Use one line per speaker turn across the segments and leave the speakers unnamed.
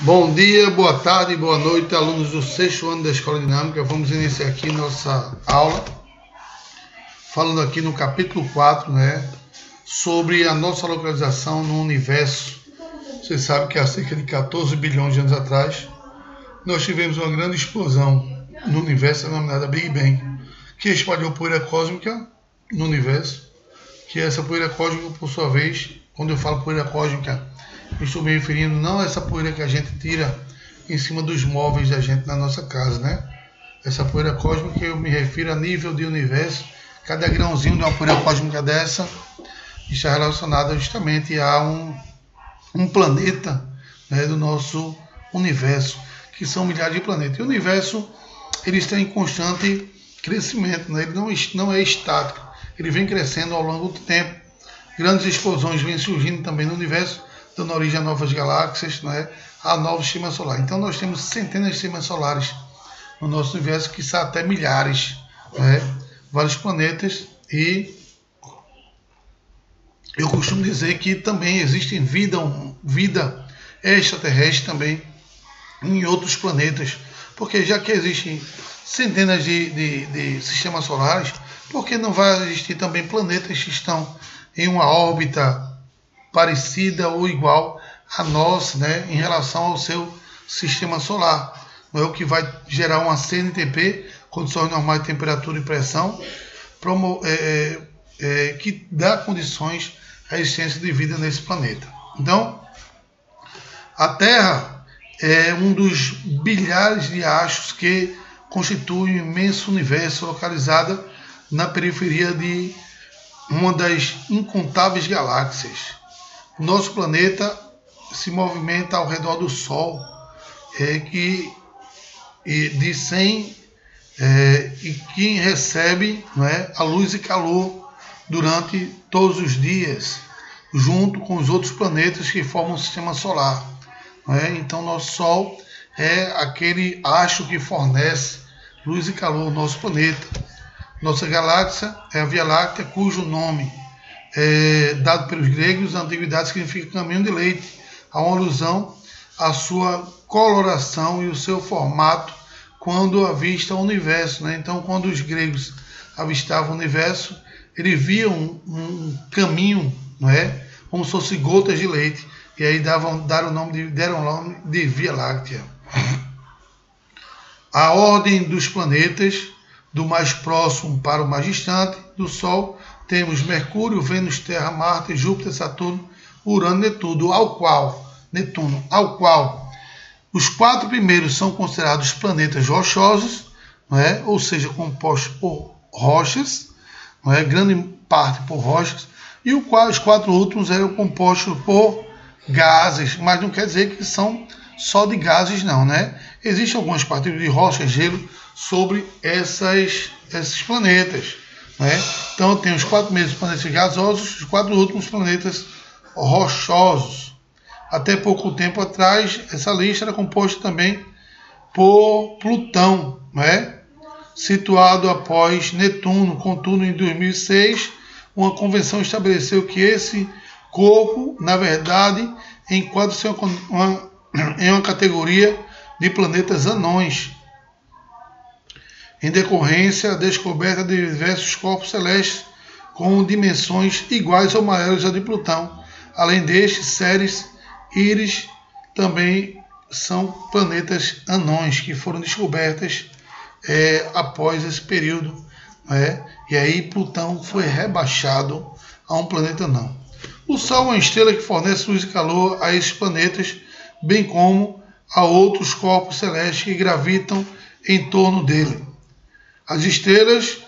Bom dia, boa tarde, boa noite, alunos do 6º ano da Escola Dinâmica. Vamos iniciar aqui nossa aula, falando aqui no capítulo 4, sobre a nossa localização no universo. Você sabe que há cerca de 14 bilhões de anos atrás, nós tivemos uma grande explosão no universo denominada Big Bang, que espalhou poeira cósmica no universo, que essa poeira cósmica, por sua vez, quando eu falo poeira cósmica, eu estou me referindo não a essa poeira que a gente tira em cima dos móveis da gente na nossa casa, Essa poeira cósmica eu me refiro a nível de universo. Cada grãozinho de uma poeira cósmica dessa está relacionado justamente a um planeta do nosso universo, que são milhares de planetas. E o universo ele está em constante crescimento, Ele não é estático, ele vem crescendo ao longo do tempo. Grandes explosões vêm surgindo também no universo, dando origem a novas galáxias, a novos sistemas solares. Então nós temos centenas de sistemas solares no nosso universo, que são até milhares, vários planetas, e eu costumo dizer que também existe vida extraterrestre também em outros planetas, porque já que existem centenas de sistemas solares, por que não vai existir também planetas que estão em uma órbita parecida ou igual à nossa, em relação ao seu sistema solar? Não é o que vai gerar uma CNTP, condições normais de temperatura e pressão, que dá condições à existência de vida nesse planeta. Então, a Terra é um dos bilhares de astros que constitui um imenso universo localizado na periferia de uma das incontáveis galáxias. O nosso planeta se movimenta ao redor do Sol, e que recebe a luz e calor durante todos os dias, junto com os outros planetas que formam o sistema solar. Então, nosso Sol é aquele astro que fornece luz e calor ao nosso planeta. Nossa galáxia é a Via Láctea, cujo nome dado pelos gregos na antiguidade significa caminho de leite, há uma alusão à sua coloração e o seu formato quando avista o universo. Então, quando os gregos avistavam o universo, eles viam um caminho, como se fosse gotas de leite, e aí deram o nome de Via Láctea. A ordem dos planetas, do mais próximo para o mais distante do Sol, temos Mercúrio, Vênus, Terra, Marte, Júpiter, Saturno, Urano e Netuno, ao qual os 4 primeiros são considerados planetas rochosos, ou seja, compostos por rochas, grande parte por rochas, e os 4 últimos eram compostos por gases, mas não quer dizer que são só de gases, não, Existem algumas partículas de rocha e gelo sobre esses planetas, Então tem os 4 primeiros planetas gasosos, os 4 últimos planetas rochosos. Até pouco tempo atrás, essa lista era composta também por Plutão, situado após Netuno. Contudo, em 2006, uma convenção estabeleceu que esse corpo, na verdade, enquadra-se em uma categoria de planetas anões, em decorrência da descoberta de diversos corpos celestes com dimensões iguais ou maiores à de Plutão. Além destes, Ceres e Íris também são planetas anões que foram descobertas após esse período, E aí Plutão foi rebaixado a um planeta anão. O Sol é uma estrela que fornece luz e calor a esses planetas, bem como a outros corpos celestes que gravitam em torno dele. As estrelas,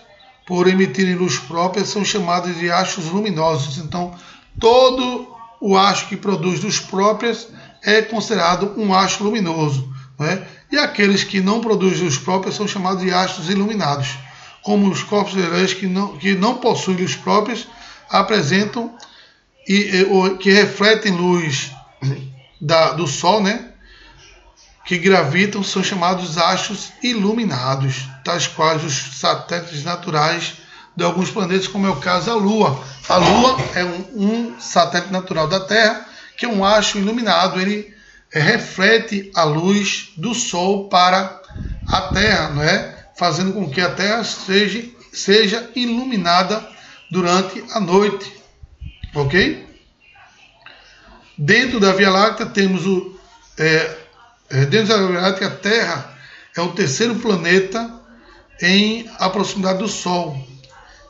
por emitirem luz própria, são chamadas de astros luminosos. Então, todo o astro que produz luz próprias é considerado um astro luminoso, E aqueles que não produzem luz própria são chamados de astros iluminados. Como os corpos celestes que não possuem luz próprias apresentam que refletem luz do Sol, que gravitam, são chamados astros iluminados, tais quais os satélites naturais de alguns planetas, como é o caso da Lua. A Lua é um satélite natural da Terra, que é um astro iluminado. Ele reflete a luz do Sol para a Terra, não é? Fazendo com que a Terra seja iluminada durante a noite, ok? Dentro da Via Láctea temos dentro da Via Láctea, a Terra é o terceiro planeta em a proximidade do Sol,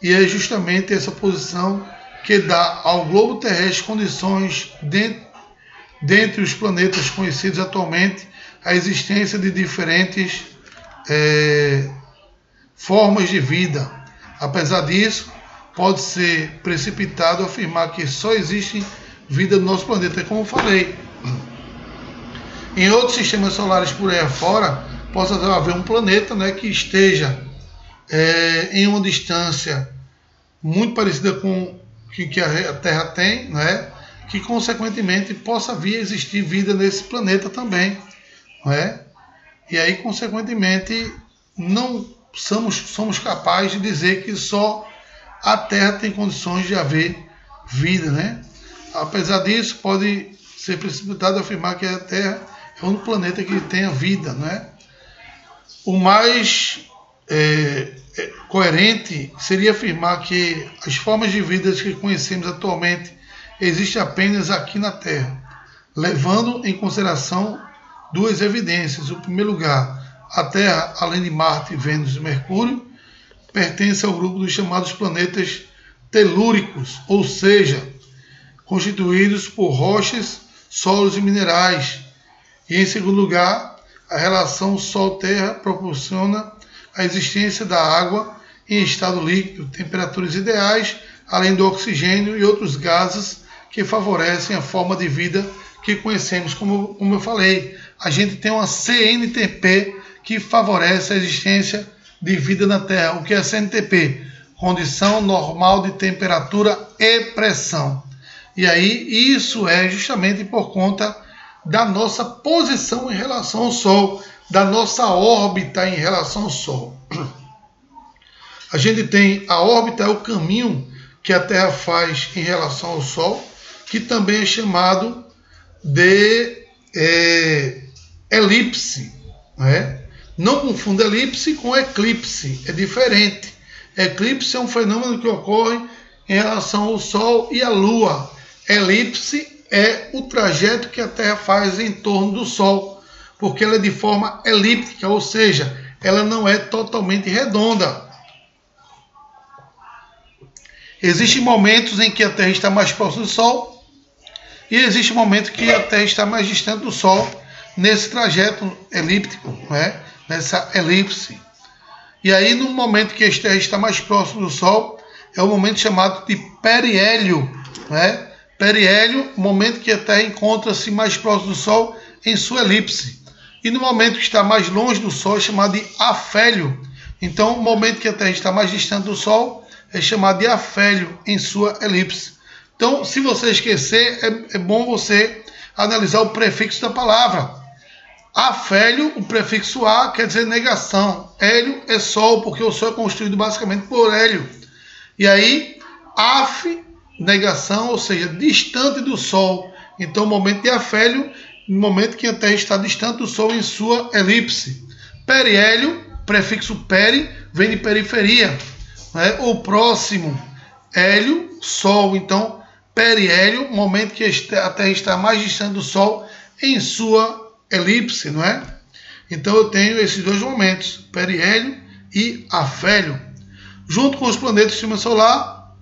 e é justamente essa posição que dá ao globo terrestre condições dentre os planetas conhecidos atualmente a existência de diferentes formas de vida. Apesar disso, pode ser precipitado afirmar que só existe vida no nosso planeta. Como eu falei, em outros sistemas solares por aí afora, possa haver um planeta, né, que esteja em uma distância muito parecida com que a Terra tem, né, que consequentemente possa vir a existir vida nesse planeta também, não é? E aí, consequentemente, não somos capazes de dizer que só a Terra tem condições de haver vida, né? Apesar disso, pode ser precipitado afirmar que a Terra é um planeta que tenha vida, né? O mais coerente seria afirmar que as formas de vida que conhecemos atualmente existem apenas aqui na Terra, levando em consideração duas evidências. Em primeiro lugar, a Terra, além de Marte, Vênus e Mercúrio, pertence ao grupo dos chamados planetas telúricos, ou seja, constituídos por rochas, solos e minerais. E em segundo lugar, a relação Sol-Terra proporciona a existência da água em estado líquido, temperaturas ideais, além do oxigênio e outros gases que favorecem a forma de vida que conhecemos. Como eu falei, a gente tem uma CNTP que favorece a existência de vida na Terra. O que é CNTP? Condição normal de temperatura e pressão. E aí isso é justamente por conta da nossa posição em relação ao Sol, da nossa órbita em relação ao Sol. A gente tem a órbita, é o caminho que a Terra faz em relação ao Sol, que também é chamado de elipse, né? Não confunda elipse com eclipse, é diferente. Eclipse é um fenômeno que ocorre em relação ao Sol e à Lua. Elipse é o trajeto que a Terra faz em torno do Sol, porque ela é de forma elíptica, ou seja, ela não é totalmente redonda. Existem momentos em que a Terra está mais próxima do Sol e existem momentos que a Terra está mais distante do Sol nesse trajeto elíptico, né? Nessa elipse. E aí, no momento que a Terra está mais próximo do Sol, é o momento chamado de periélio, né? Periélio, momento que a Terra encontra-se mais próximo do Sol em sua elipse. E no momento que está mais longe do Sol é chamado de afélio. Então, o momento que a Terra está mais distante do Sol é chamado de afélio em sua elipse. Então, se você esquecer, é bom você analisar o prefixo da palavra. Afélio, o prefixo A quer dizer negação. Hélio é Sol, porque o Sol é constituído basicamente por hélio. E aí, af, negação, ou seja, distante do Sol. Então, o momento de afélio, no momento que a Terra está distante do Sol em sua elipse. Periélio, prefixo peri, vem de periferia, né? O próximo, hélio, Sol. Então, periélio, momento que a Terra está mais distante do Sol em sua elipse, não é? Então, eu tenho esses dois momentos, periélio e afélio. Junto com os planetas do sistema solar,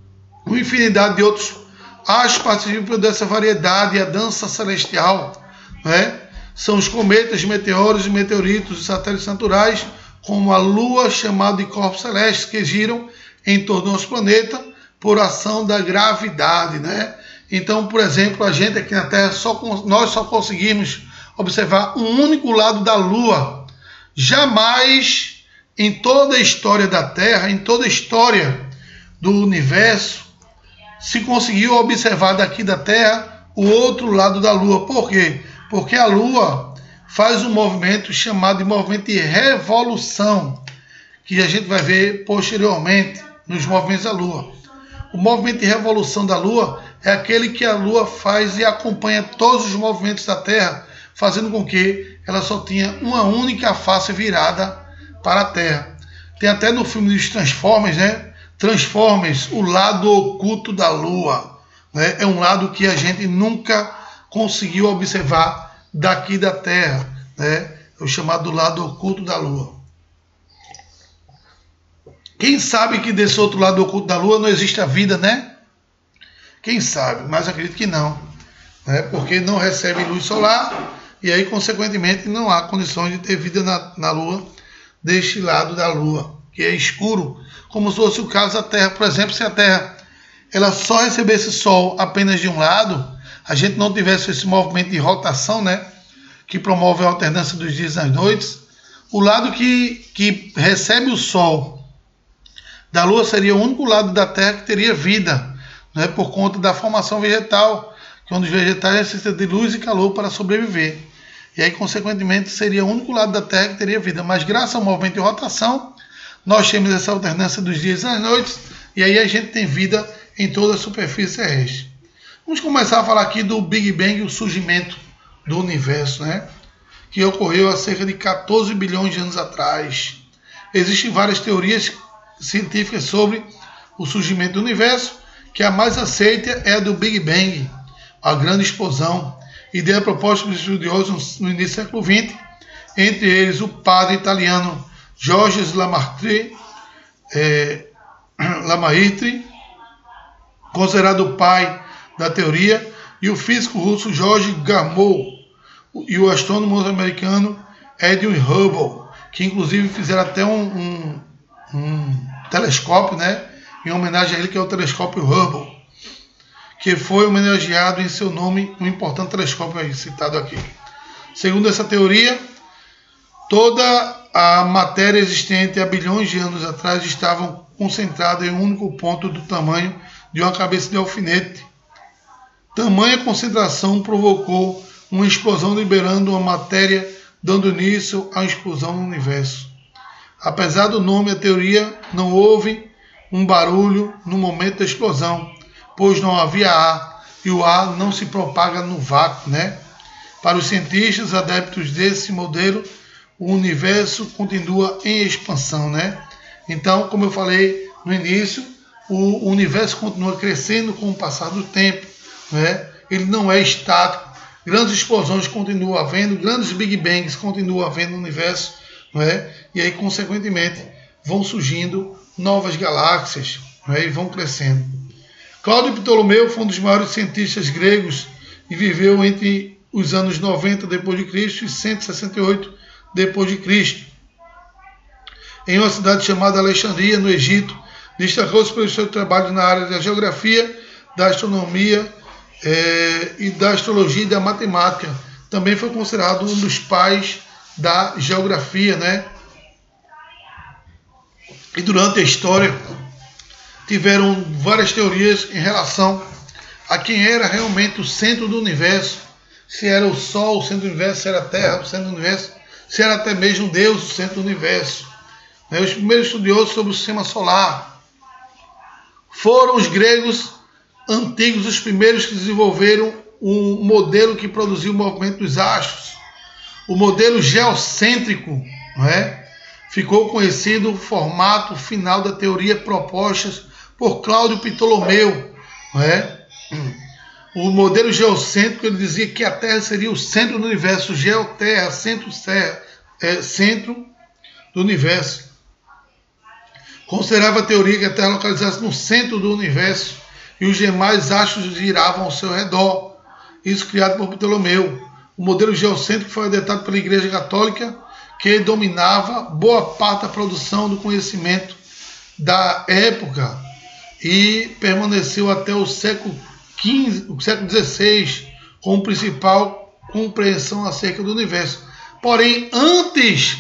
uma infinidade de outros astros participam dessa variedade e a dança celestial, né? São os cometas, meteoros e meteoritos e satélites naturais, como a Lua, chamado de corpos celestes, que giram em torno do nosso planeta por ação da gravidade, né? Então, por exemplo, a gente aqui na Terra, nós só conseguimos observar um único lado da Lua. Jamais em toda a história da Terra, em toda a história do universo, se conseguiu observar daqui da Terra o outro lado da Lua. Por quê? Porque a Lua faz um movimento chamado de movimento de revolução, que a gente vai ver posteriormente nos movimentos da Lua. O movimento de revolução da Lua é aquele que a Lua faz e acompanha todos os movimentos da Terra, fazendo com que ela só tinha uma única face virada para a Terra. Tem até no filme dos Transformers, né? Transformers, o lado oculto da Lua, né? É um lado que a gente nunca conseguiu observar daqui da Terra, né? É o chamado lado oculto da Lua. Quem sabe que desse outro lado oculto da Lua não existe a vida, né? Quem sabe, mas acredito que não, né? Porque não recebe luz solar e aí, consequentemente, não há condições de ter vida na Lua, deste lado da Lua, que é escuro, como se fosse o caso da Terra. Por exemplo, se a Terra ela só recebesse Sol apenas de um lado, a gente não tivesse esse movimento de rotação, né, que promove a alternância dos dias e das noites, o lado que recebe o Sol da Lua seria o único lado da Terra que teria vida, né, por conta da formação vegetal, que onde os vegetais necessitam de luz e calor para sobreviver. E aí, consequentemente, seria o único lado da Terra que teria vida. Mas graças ao movimento de rotação, nós temos essa alternância dos dias e das noites, e aí a gente tem vida em toda a superfície terrestre. Vamos começar a falar aqui do Big Bang, o surgimento do universo, né? Que ocorreu há cerca de 14 bilhões de anos atrás. Existem várias teorias científicas sobre o surgimento do universo, que a mais aceita é a do Big Bang, a grande explosão, ideia proposta pelos estudiosos no início do século XX, entre eles o padre italiano Georges Lamartine, considerado o pai da teoria, e o físico russo George Gamow, e o astrônomo americano Edwin Hubble, que inclusive fizeram até um telescópio, né, em homenagem a ele, que é o telescópio Hubble, que foi homenageado em seu nome, um importante telescópio aí, citado aqui. Segundo essa teoria, toda a matéria existente há bilhões de anos atrás estava concentrada em um único ponto do tamanho de uma cabeça de alfinete. Tamanha concentração provocou uma explosão, liberando uma matéria, dando início à explosão do universo. Apesar do nome, a teoria não houve um barulho no momento da explosão, pois não havia ar, e o ar não se propaga no vácuo, né? Para os cientistas adeptos desse modelo, o universo continua em expansão, né? Então, como eu falei no início, o universo continua crescendo com o passar do tempo, né? Ele não é estático. Grandes explosões continuam havendo, grandes Big Bangs continuam havendo no universo, né? E aí, consequentemente, vão surgindo novas galáxias, né? E vão crescendo. Cláudio Ptolomeu foi um dos maiores cientistas gregos e viveu entre os anos 90 d.C. e 168 d.C. Em uma cidade chamada Alexandria, no Egito, destacou-se pelo seu trabalho na área da geografia, da astronomia e da astrologia e da matemática. Também foi considerado um dos pais da geografia, né? E durante a história tiveram várias teorias em relação a quem era realmente o centro do universo, se era o Sol o centro do universo, se era a Terra o centro do universo, se era até mesmo Deus o centro do universo. Os primeiros estudiosos sobre o sistema solar foram os gregos antigos, os primeiros que desenvolveram um modelo que produziu o movimento dos astros. O modelo geocêntrico, não é? Ficou conhecido o formato final da teoria proposta por Cláudio Ptolomeu, não é? O modelo geocêntrico, ele dizia que a Terra seria o centro do universo, geoterra, centro do universo. Considerava a teoria que a Terra localizasse no centro do universo e os demais astros giravam ao seu redor. Isso criado por Ptolomeu. O modelo geocêntrico foi adotado pela Igreja Católica, que dominava boa parte da produção do conhecimento da época e permaneceu até o século XVI como principal compreensão acerca do universo. Porém, antes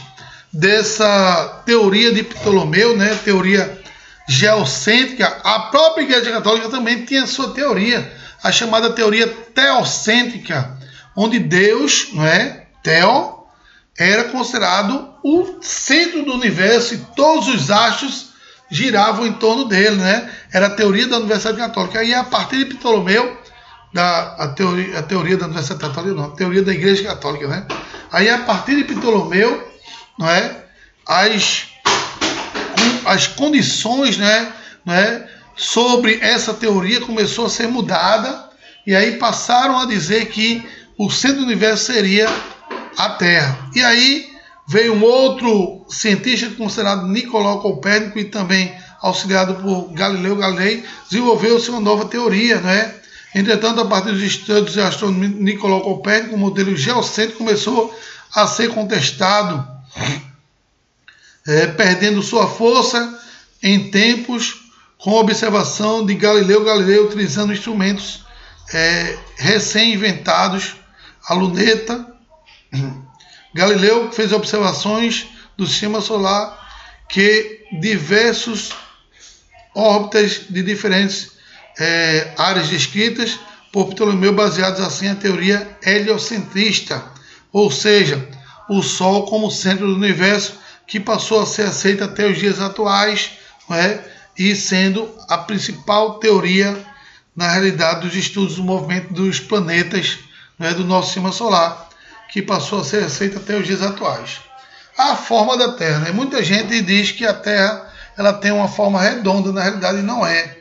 dessa teoria de Ptolomeu, né, teoria geocêntrica, a própria Igreja Católica também tinha sua teoria, a chamada teoria teocêntrica, onde Deus, não é, Teo, era considerado o centro do universo e todos os astros giravam em torno dele, né? Era a teoria da Universidade Católica. E a partir de Ptolomeu, a teoria da Universidade Católica, não, a teoria da Igreja Católica, né? Aí, a partir de Ptolomeu, não é, as condições, né, sobre essa teoria começou a ser mudada, e aí passaram a dizer que o centro do universo seria a Terra. E aí veio um outro cientista considerado Nicolau Copérnico, e também auxiliado por Galileu Galilei, desenvolveu-se uma nova teoria, né? Entretanto, a partir dos estudos de astrônomo Nicolau Copérnico, o modelo geocêntrico começou a ser contestado, perdendo sua força em tempos com a observação de Galileu Galilei utilizando instrumentos recém-inventados, a luneta. Galileu fez observações do sistema solar que diversos órbitas de diferentes áreas descritas por Ptolomeu, baseados assim na teoria heliocentrista, ou seja, o Sol como centro do universo, que passou a ser aceita até os dias atuais, e sendo a principal teoria, na realidade, dos estudos do movimento dos planetas, do nosso sistema solar, que passou a ser aceita até os dias atuais. A forma da Terra, muita gente diz que a Terra ela tem uma forma redonda, na realidade não é.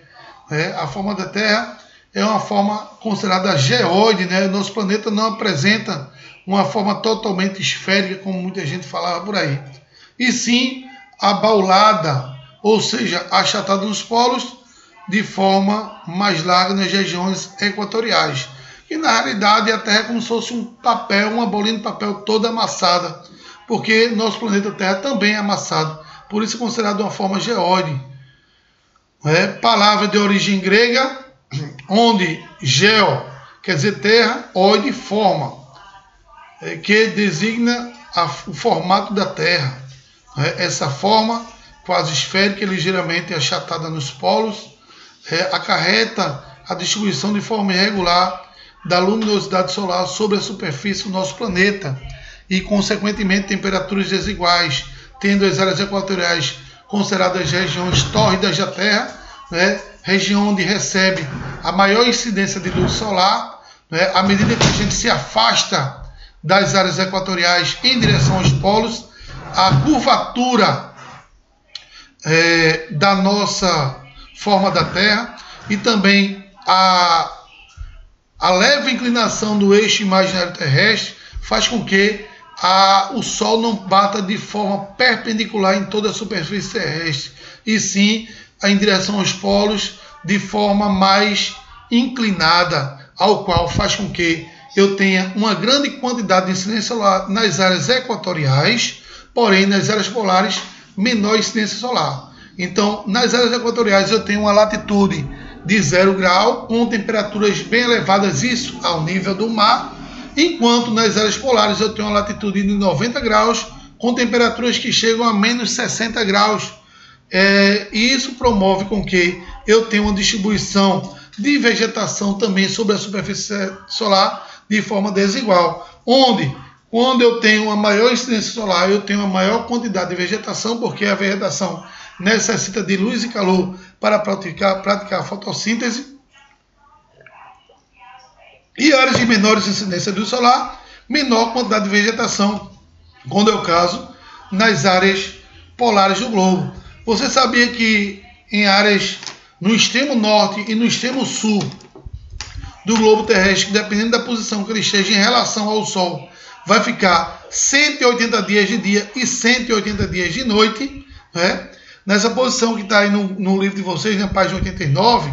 A forma da Terra é uma forma considerada geóide, Nosso planeta não apresenta uma forma totalmente esférica, como muita gente falava por aí, e sim abaulada, ou seja, achatada nos polos, de forma mais larga nas regiões equatoriais. E na realidade a Terra é como se fosse um papel, uma bolinha de papel toda amassada, porque nosso planeta Terra também é amassado, por isso é considerado uma forma geóide. Palavra de origem grega, onde geo quer dizer terra, oide forma, que designa o formato da Terra. Essa forma quase esférica, ligeiramente achatada nos polos, acarreta a distribuição de forma irregular da luminosidade solar sobre a superfície do nosso planeta e, consequentemente, temperaturas desiguais, tendo as áreas equatoriais consideradas regiões tórridas da Terra, região onde recebe a maior incidência de luz solar, à medida que a gente se afasta das áreas equatoriais em direção aos polos, a curvatura da nossa forma da Terra e também a leve inclinação do eixo imaginário terrestre faz com que o Sol não bata de forma perpendicular em toda a superfície terrestre, e sim em direção aos polos de forma mais inclinada, ao qual faz com que eu tenha uma grande quantidade de incidência solar nas áreas equatoriais, porém nas áreas polares menor incidência solar. Então, nas áreas equatoriais eu tenho uma latitude de 0 grau, com temperaturas bem elevadas, isso ao nível do mar, enquanto nas áreas polares eu tenho uma latitude de 90 graus, com temperaturas que chegam a menos 60 graus. E isso promove com que eu tenha uma distribuição de vegetação também sobre a superfície solar de forma desigual, onde, quando eu tenho uma maior incidência solar, eu tenho uma maior quantidade de vegetação, porque a vegetação necessita de luz e calor para praticar a fotossíntese, e áreas de menores incidência de luz solar, menor quantidade de vegetação, quando é o caso nas áreas polares do globo. Você sabia que em áreas no extremo norte e no extremo sul do globo terrestre, dependendo da posição que ele esteja em relação ao Sol, vai ficar 180 dias de dia e 180 dias de noite, Nessa posição que está aí no livro de vocês, na página 89,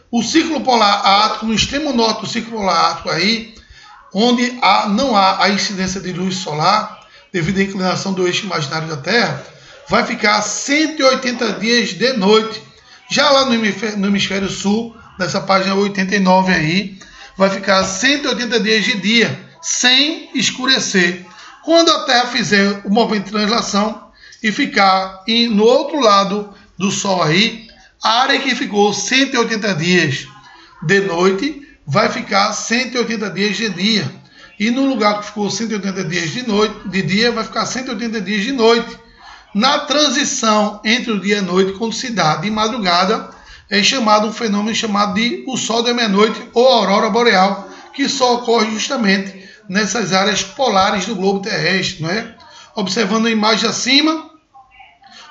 o círculo polar ártico, no extremo norte do círculo polar ártico aí, onde não há a incidência de luz solar, devido à inclinação do eixo imaginário da Terra, vai ficar 180 dias de noite. Já lá no hemisfério sul, nessa página 89 aí, vai ficar 180 dias de dia, sem escurecer. Quando a Terra fizer o movimento de translação e ficar no outro lado do Sol aí, a área que ficou 180 dias de noite vai ficar 180 dias de dia. E no lugar que ficou 180 dias de dia, vai ficar 180 dias de noite. Na transição entre o dia e a noite, quando se dá de madrugada, é chamado um fenômeno chamado de o sol da meia-noite ou aurora boreal, que só ocorre justamente nessas áreas polares do globo terrestre, não é? Observando a imagem acima,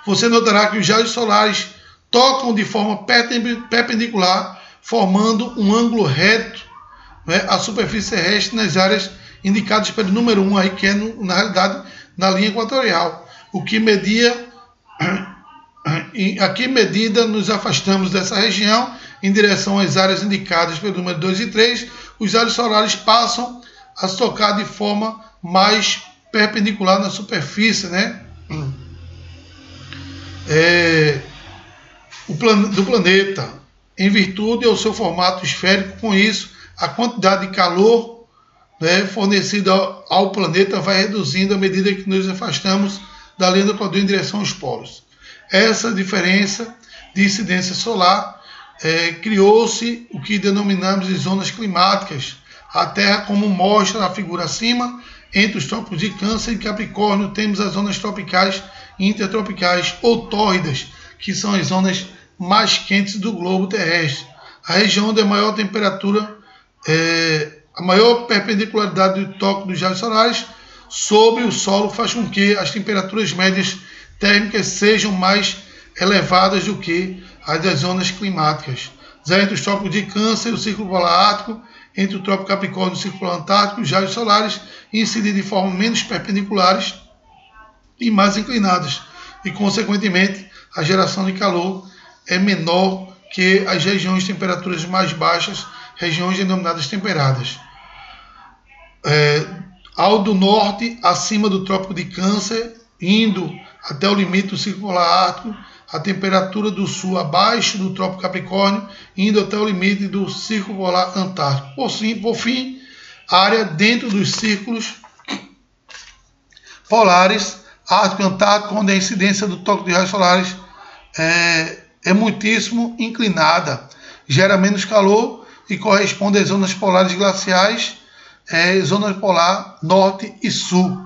você notará que os raios solares tocam de forma perpendicular, formando um ângulo reto, não é, à superfície terrestre nas áreas indicadas pelo número 1, aí, que é, na realidade, na linha equatorial. O que media, a que medida nos afastamos dessa região em direção às áreas indicadas pelo número 2 e 3, os raios solares passam a se tocar de forma mais perpendicular na superfície, né? Do planeta, em virtude ao seu formato esférico. Com isso, a quantidade de calor, né, fornecida ao planeta vai reduzindo à medida que nos afastamos da linha do Equador em direção aos polos. Essa diferença de incidência solar criou-se o que denominamos de zonas climáticas. A Terra, como mostra a figura acima, entre os trópicos de Câncer e Capricórnio, temos as zonas tropicais e intertropicais ou tórridas, que são as zonas mais quentes do globo terrestre. A região onde a maior temperatura, a maior perpendicularidade do toque dos raios solares sobre o solo faz com que as temperaturas médias térmicas sejam mais elevadas do que as das zonas climáticas. Já entre os trópicos de Câncer e o Círculo Polar Ártico, entre o Trópico Capricórnio e o Círculo Polar Antártico, os raios solares incidem de forma menos perpendiculares e mais inclinadas, e, consequentemente, a geração de calor é menor que as regiões de temperaturas mais baixas, regiões denominadas temperadas. Ao do norte, acima do Trópico de Câncer, indo até o limite do Círculo Polar Ártico, a temperatura do sul abaixo do Trópico Capricórnio, indo até o limite do Círculo Polar Antártico. Por fim, a área dentro dos círculos polares, Ártico e Antártico, onde a incidência do toque de raios solares é muitíssimo inclinada, gera menos calor e corresponde às zonas polares glaciais, zona polar norte e sul.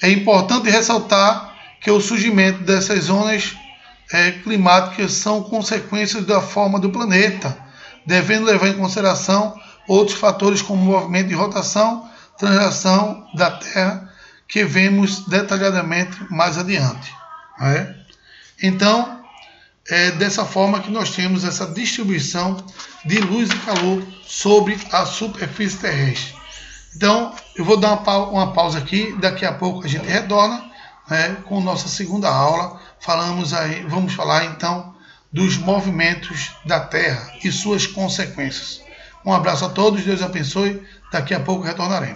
É importante ressaltar que o surgimento dessas zonas climáticas são consequências da forma do planeta, devendo levar em consideração outros fatores como o movimento de rotação, translação da Terra, que vemos detalhadamente mais adiante. Então, é dessa forma que nós temos essa distribuição de luz e calor sobre a superfície terrestre. Então, eu vou dar uma pausa aqui, daqui a pouco a gente retorna, com nossa segunda aula. Vamos falar então dos movimentos da Terra e suas consequências. Um abraço a todos, Deus abençoe, daqui a pouco retornaremos.